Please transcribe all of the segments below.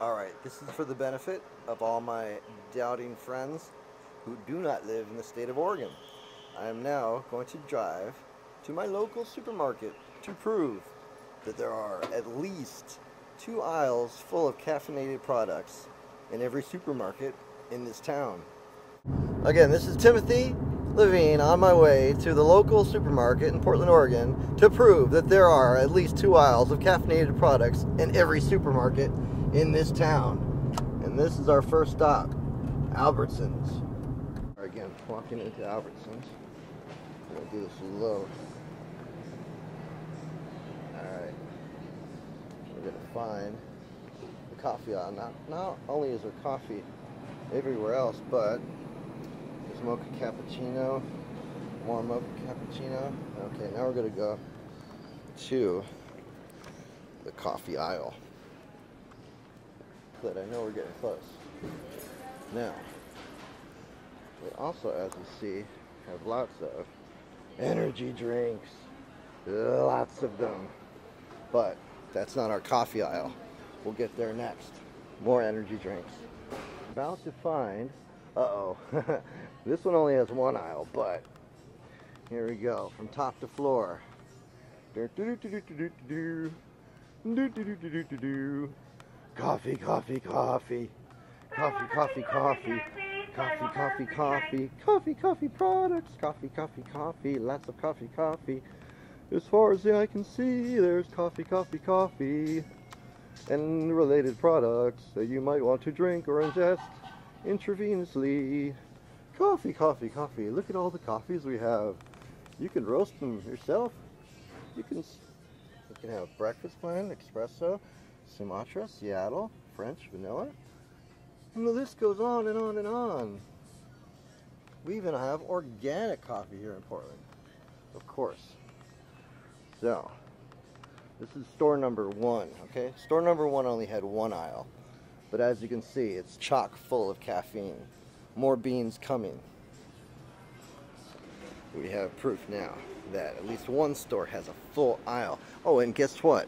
Alright, this is for the benefit of all my doubting friends who do not live in the state of Oregon. I am now going to drive to my local supermarket to prove that there are at least 2 aisles full of caffeinated products in every supermarket in this town. Again, this is Timothy Levine on my way to the local supermarket in Portland, Oregon to prove that there are at least 2 aisles of caffeinated products in every supermarket in this town. And this is our first stop, Albertsons. Again, walking into Albertsons. I'm going to do this low. Alright. We're going to find the coffee aisle. Not only is there coffee everywhere else, but there's mocha cappuccino, more mocha cappuccino. Okay, now we're going to go to the coffee aisle. But I know we're getting close. Now, we also, as you see, have lots of energy drinks. Lots of them. But that's not our coffee aisle. We'll get there next. More energy drinks. About to find, this one only has 1 aisle, but here we go, from top to floor. Coffee, coffee, coffee. Coffee, coffee, coffee. Coffee, coffee, coffee. Coffee, coffee products. Coffee, coffee, coffee. Lots of coffee, coffee. As far as the eye can see, there's coffee, coffee, coffee. And related products that you might want to drink or ingest intravenously. Coffee, coffee, coffee. Look at all the coffees we have. You can roast them yourself. You can have breakfast blend, espresso, Sumatra, Seattle, French, vanilla. And the list goes on and on and on. We even have organic coffee here in Portland, of course. So, this is store number 1, okay? Store number 1 only had 1 aisle. But as you can see, it's chock full of caffeine. More beans coming. We have proof now that at least 1 store has a full aisle. Oh, and guess what?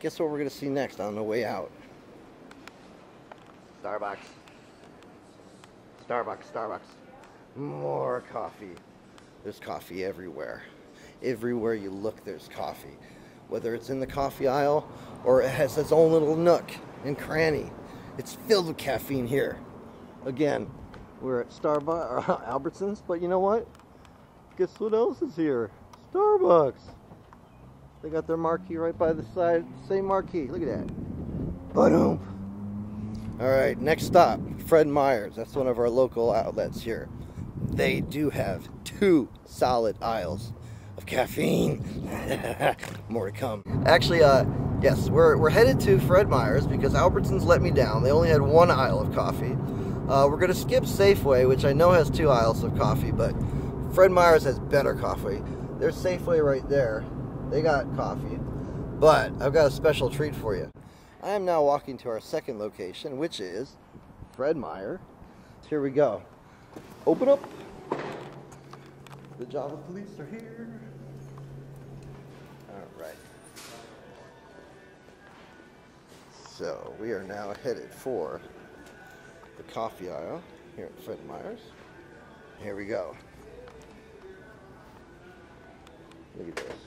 Guess what we're going to see next on the way out? Starbucks. Starbucks, Starbucks. More coffee. There's coffee everywhere. Everywhere you look, there's coffee. Whether it's in the coffee aisle or it has its own little nook and cranny. It's filled with caffeine here. Again, we're at Starbucks or Albertsons, but you know what? Guess what else is here? Starbucks. They got their marquee right by the side. Same marquee. Look at that. Ba-doom. Alright, next stop, Fred Meyers. That's one of our local outlets here. They do have 2 solid aisles of caffeine. More to come. Actually, yes, we're headed to Fred Meyers because Albertsons let me down. They only had 1 aisle of coffee. We're going to skip Safeway, which I know has 2 aisles of coffee, but Fred Meyers has better coffee. There's Safeway right there. They got coffee. But I've got a special treat for you. I am now walking to our second location, which is Fred Meyer. Here we go. Open up. The Java police are here. Alright. So we are now headed for the coffee aisle here at Fred Meyers. Here we go. Look at this.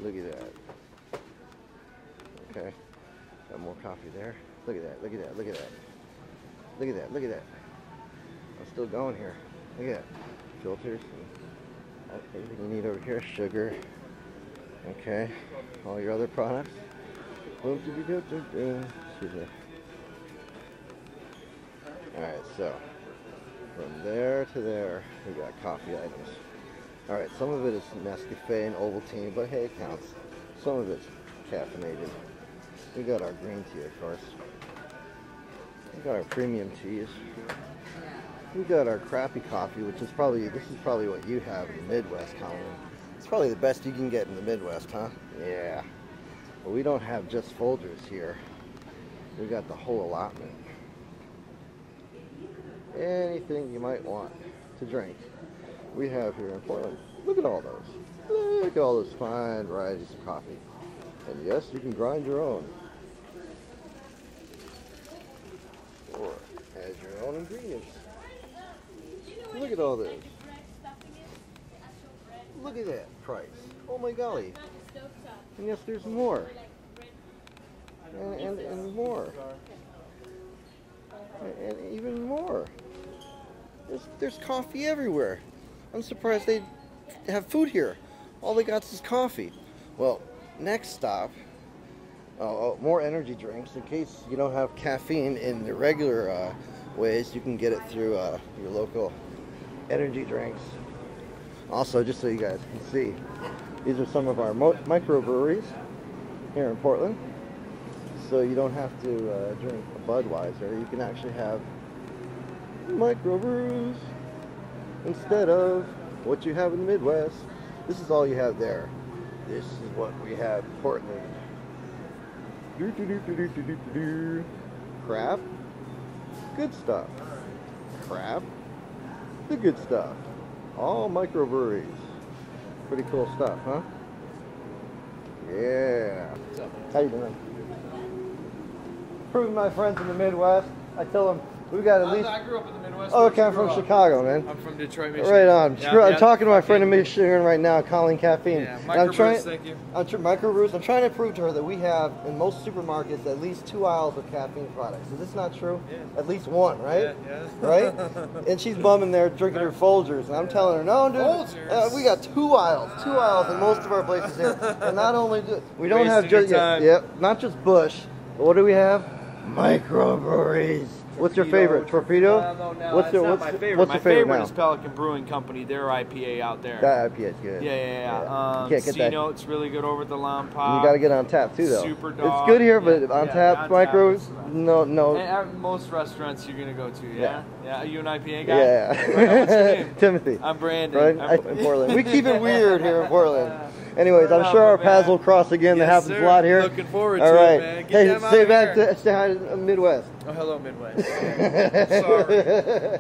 Look at that. Okay. Got more coffee there. Look at that. Look at that. Look at that. Look at that. Look at that. I'm still going here. Look at that. Filters. Everything you need over here. Sugar. Okay. All your other products. Excuse me. Alright, so from there to there, we got coffee items. Alright, some of it is Nescafe and Ovaltine, but hey, it counts. Some of it's caffeinated. We got our green tea, of course. We got our premium teas. We got our crappy coffee, which is probably, this is probably what you have in the Midwest, Colin. It's probably the best you can get in the Midwest, huh? Yeah. But we don't have just Folgers here. We got the whole allotment. Anything you might want to drink, we have here in Portland. Look at all those. Look at all those fine varieties of coffee. And yes, you can grind your own. or has your own ingredients. Look at all this. Look at that price. Oh my golly. And yes, there's more. And more. And even more. There's coffee everywhere. I'm surprised they have food here. All they got is coffee. Well, next stop, more energy drinks. In case you don't have caffeine in the regular ways, you can get it through your local energy drinks. Also, just so you guys can see, these are some of our microbreweries here in Portland. So you don't have to drink a Budweiser. You can actually have microbrews instead of what you have in the Midwest. This is all you have there. This is what we have in Portland. Crap. Good stuff. Crap. The good stuff. All microbreweries. Pretty cool stuff, huh? Yeah. What's up? How you doing? Proving my friends in the Midwest. I tell them we got at least. I grew up in the Midwest. Oh, okay, I'm from Chicago, man. I'm from Detroit, Michigan. Right on. Yeah, I'm talking to my friend in Michigan right now, Colleen Caffeine. Yeah, microbrews, thank you. Microbrews. I'm trying to prove to her that we have in most supermarkets at least 2 aisles of caffeine products. Is this not true? Yeah. At least one, right? Yeah. Right? And she's bumming there drinking her Folgers, and I'm telling her, no, dude. Folgers? We got 2 aisles in most of our places here. And not only do we don't have Wasting just your time. yep, not just Bush. But what do we have? Microbreweries. What's your favorite? Torpedo? No, what's your my favorite. What's my your favorite favorite now? is Pelican Brewing Company. Their IPA out there. That IPA is good. Yeah. You can't get that. C-Note's really good over at the Lawn And Pop. you got to get on tap too, though. Super Dog. It's good here, but on tap micros, no. And at most restaurants you're gonna go to, yeah. Are you an IPA guy? Yeah. Right, what's your name? Timothy. I'm Brandon. Right? In Portland. We keep it weird here in Portland. Anyways, I'm sure our man. paths will cross again. Yes, that happens sir. a lot here. Looking forward All to right. it, man. Get Hey, them out say of back here. to say hi to the Midwest. Oh, hello, Midwest. Sorry.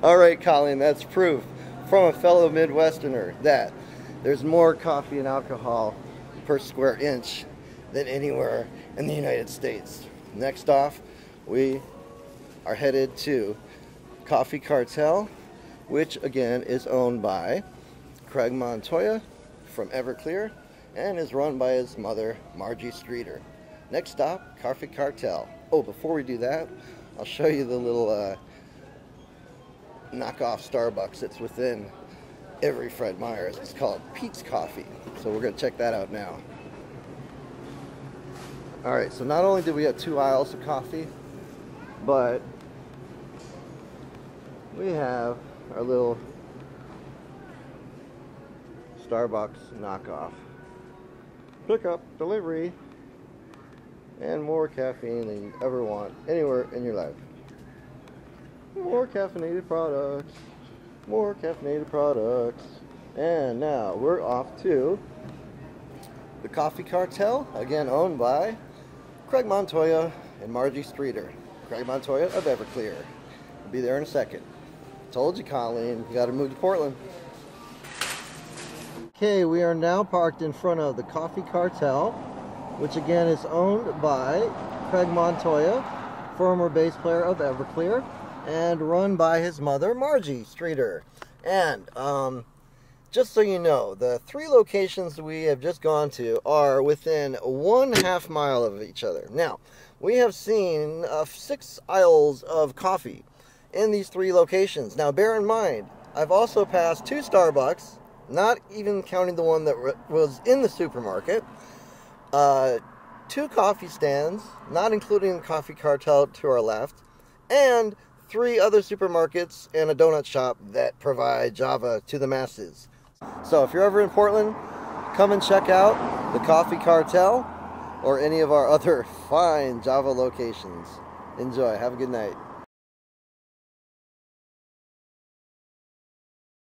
All right, Colleen, that's proof from a fellow Midwesterner that there's more coffee and alcohol per square inch than anywhere in the United States. Next off, we are headed to Coffee Cartel, which again is owned by Craig Montoya from Everclear and is run by his mother, Margie Streeter. Next stop, Coffee Cartel. Oh, before we do that, I'll show you the little knockoff Starbucks that's within every Fred Meyers. It's called Pete's Coffee. So we're going to check that out now. Alright, so not only did we have 2 aisles of coffee, but we have our little Starbucks knockoff. Pickup, delivery, and more caffeine than you ever want anywhere in your life. More caffeinated products. More caffeinated products. And now we're off to the Coffee Cartel, again owned by Craig Montoya and Margie Streeter. Craig Montoya of Everclear. I'll be there in a second. Told you, Colleen, you gotta move to Portland. Okay, we are now parked in front of the Coffee Cartel, which again is owned by Craig Montoya, former bass player of Everclear, and run by his mother, Margie Streeter. And just so you know, the 3 locations we have just gone to are within 1/2 mile of each other. Now, we have seen 6 aisles of coffee in these 3 locations. Now, bear in mind, I've also passed 2 Starbucks, not even counting the one that was in the supermarket, 2 coffee stands, not including the Coffee Cartel to our left, and 3 other supermarkets and a donut shop that provide Java to the masses. So if you're ever in Portland, come and check out the Coffee Cartel or any of our other fine Java locations. Enjoy. Have a good night.